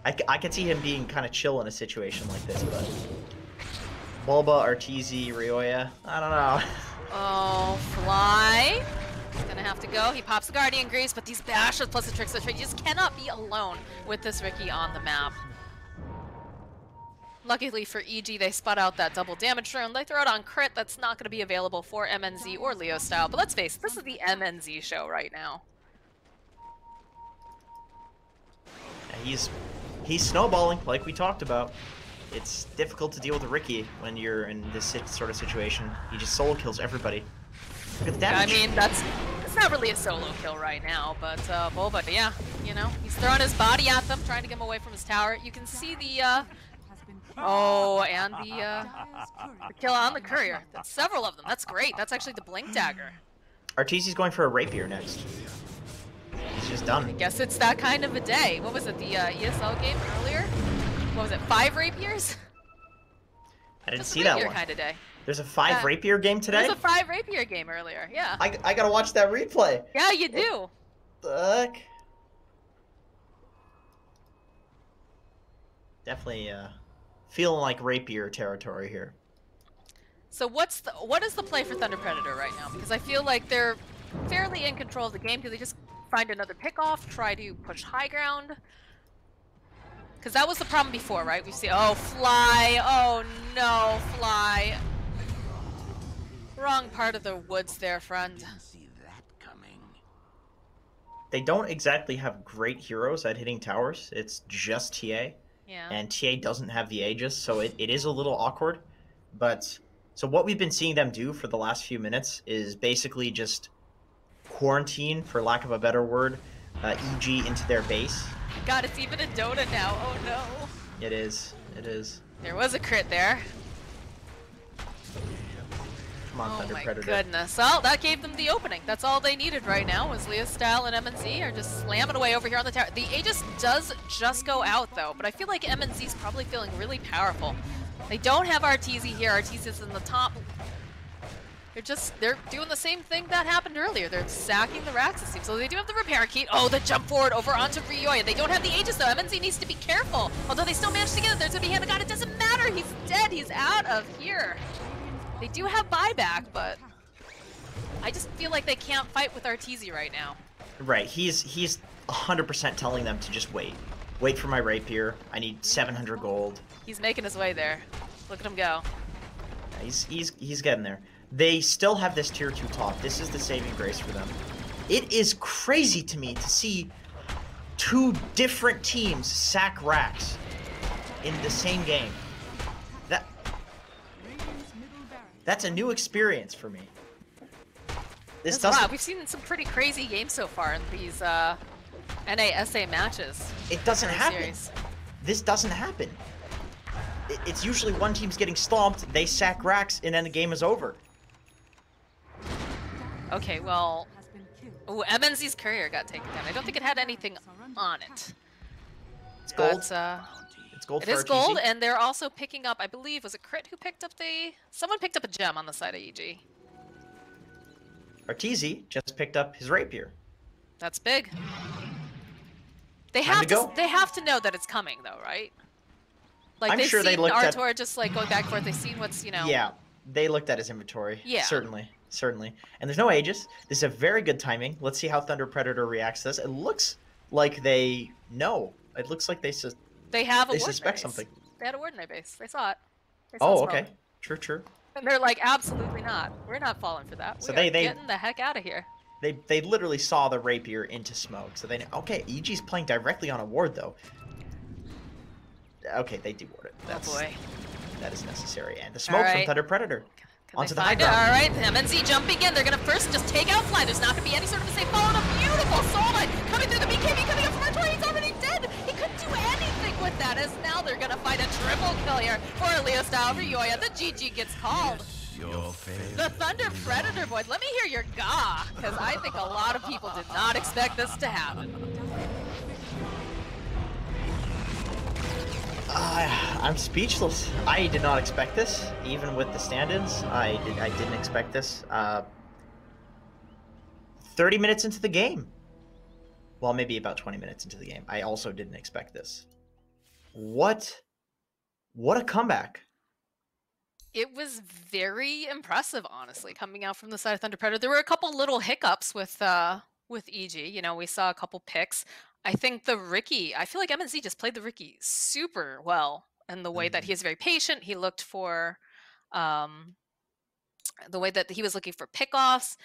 I could see him being kind of chill in a situation like this, but Bulba, Arteezy, Ryoya, I don't know. Oh, Fly. He's gonna have to go. He pops the Guardian Greaves, but these bashes plus the Tricks of Trade, you just cannot be alone with this Ricky on the map. Luckily for EG, they spot out that double damage rune. They throw it on crit. That's not going to be available for MNZ or Leo Style. But let's face it, this is the MNZ show right now. He's snowballing, like we talked about. It's difficult to deal with a Ricky when you're in this sort of situation. He just solo kills everybody. Look at the damage. Yeah, I mean, it's not really a solo kill right now, but Bulba, yeah, he's throwing his body at them, trying to get him away from his tower. You can see the, and the kill on the courier. That's several of them. That's great. That's actually the blink dagger. Arteezy's going for a rapier next. He's just done. I guess it's that kind of a day. What was it, the ESL game earlier? What was it, 5 rapiers? I didn't Just see that rapier one. Kind of day. There's a 5 rapier game today? There's a 5 rapier game earlier, yeah. I gotta watch that replay. Yeah, you do. Fuck. Definitely feeling like rapier territory here. So what is the play for Thunder Predator right now? Because I feel like they're fairly in control of the game. Do they just find another pickoff, try to push high ground? Because that was the problem before, right? We see, oh, Fly, oh no, Fly. Wrong part of the woods there, friend. They don't exactly have great heroes at hitting towers. It's just TA. Yeah. And TA doesn't have the Aegis, so it is a little awkward. But, so what we've been seeing them do for the last few minutes is basically just quarantine, for lack of a better word, EG into their base. God, it's even a Dota now. Oh no. It is. It is. There was a crit there. Come on, Thunder Predator. Oh my goodness. Well, that gave them the opening. That's all they needed right now was Leo Style and MNZ are just slamming away over here on the tower. The Aegis does just go out though, but I feel like MNZ's probably feeling really powerful. They don't have Arteezy here. Arteezy's in the top. They're doing the same thing that happened earlier. They're sacking the racks, it seems. So they do have the repair key. Oh, the jump forward over onto Ryoya. They don't have the Aegis though. MNZ needs to be careful. Although they still managed to get it. There's gonna be hand of God. It doesn't matter. He's dead. He's out of here. They do have buyback, but I just feel like they can't fight with Arteezy right now. Right. He's 100% telling them to just wait. Wait for my rapier. I need 700 gold. He's making his way there. Look at him go. He's getting there. They still have this tier 2 top. This is the saving grace for them. It is crazy to me to see 2 different teams sack racks in the same game. That's a new experience for me. This doesn't. We've seen some pretty crazy games so far in these NA/SA matches. It doesn't happen. Series. This doesn't happen. It's usually one team's getting stomped, they sack racks, and then the game is over. Okay, well, ooh, MNZ's courier got taken down. I don't think it had anything on it. It's gold. But, it's gold. It is gold, and they're also picking up, I believe, was it Crit who picked up someone picked up a gem on the side of EG. Arteezy just picked up his rapier. That's big. They have to know that it's coming, though, right? Like I'm they've sure they seen looked at. Artur just like going back and forth. They've seen what's Yeah, they looked at his inventory. Yeah. Certainly. And there's no Aegis. This is a very good timing. Let's see how Thunder Predator reacts to this. It looks like they know. It looks like They have a they ward in their suspect base. something. They had a ward in their base. They saw it. They saw Oh, smoke. okay. True. And they're like, absolutely not. We're not falling for that. So We are they getting the heck out of here. they literally saw the rapier into smoke. So they know. Okay, EG's playing directly on a ward though. Okay, they do ward it. Oh boy. That is necessary. And the smoke from Thunder Predator. Onto the high ground. All right, MNZ jumping in. They're going to first just take out Fly. There's not going to be any sort of a safe follow. A beautiful soul line coming through the BKB, coming up from Artur. He's already dead. He couldn't do anything with that, as now they're going to find a triple kill here for Leo style for Yoya. The GG gets called. The Thunder Predator boys. Let me hear your gah, because I think a lot of people did not expect this to happen. I'm speechless. I did not expect this, even with the stand-ins. I didn't expect this. 30 minutes into the game. Well, maybe about 20 minutes into the game. I also didn't expect this. What a comeback. It was very impressive, honestly, coming out from the side of Thunder Predator. There were a couple little hiccups with EG. You know, we saw a couple picks. I think the Riki, I feel like MNZ just played the Riki super well in the way that he is very patient. He looked for the way that he was looking for pickoffs.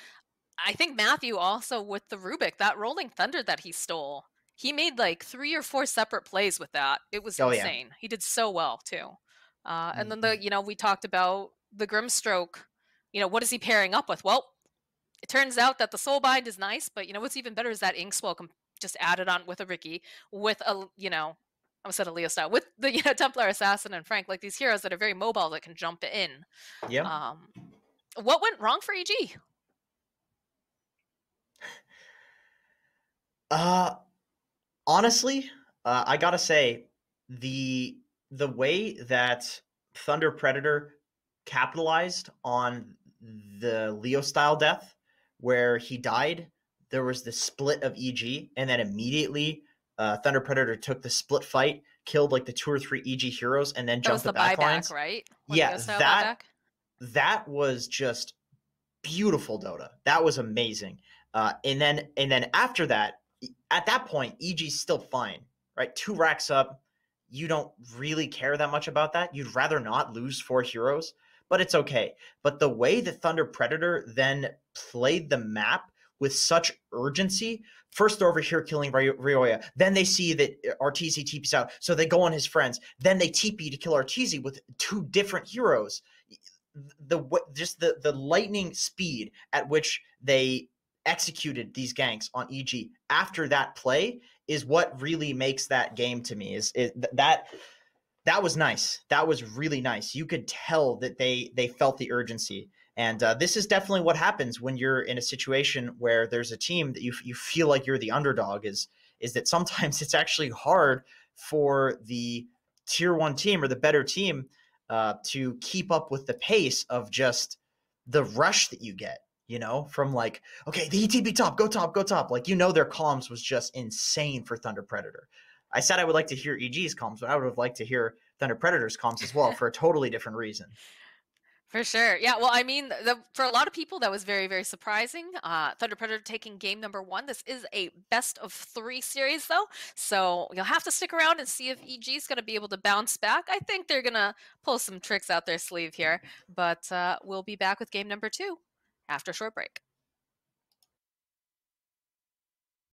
I think Matthew also with the Rubik, that Rolling Thunder that he stole, he made like 3 or 4 separate plays with that. It was insane. Yeah. He did so well too. And then we talked about the Grimstroke. What is he pairing up with? Well, it turns out that the Soulbind is nice, but what's even better is that Inkswell just added on with a Riki, with a, I said a Leo style, with the Templar Assassin and Frank, like these heroes that are very mobile that can jump in. Yeah. What went wrong for EG? Honestly, I gotta say, the way that Thunder Predator capitalized on the Leo style death, where he died, there was the split of EG, and then immediately Thunder Predator took the split fight, killed like the 2 or 3 EG heroes, and then jumped the back lines. Right? Yeah, that was just beautiful, Dota. That was amazing. And then after that, at that point, EG's still fine, right? 2 racks up. You don't really care that much about that. You'd rather not lose 4 heroes, but it's okay. But the way that Thunder Predator then played the map with such urgency, first over here killing Ryoya, then they see that Arteezy TP's out, so they go on his friends, then they TP to kill Arteezy with 2 different heroes. The lightning speed at which they executed these ganks on EG after that play is what really makes that game to me. Is that was nice. That was really nice. You could tell that they felt the urgency. And this is definitely what happens when you're in a situation where there's a team that you feel like you're the underdog, is that sometimes it's actually hard for the tier 1 team or the better team to keep up with the pace of just the rush that you get, from like, okay, the ETB top, go top, go top. Like, their comms was just insane for Thunder Predator. I said I would like to hear EG's comms, but I would have liked to hear Thunder Predator's comms as well for a totally different reason. For sure. Yeah, well, I mean, for a lot of people, that was very, very surprising. Thunder Predator taking game number 1. This is a best of 3 series, though, so you'll have to stick around and see if EG is going to be able to bounce back. I think they're going to pull some tricks out their sleeve here, but we'll be back with game number 2 after a short break.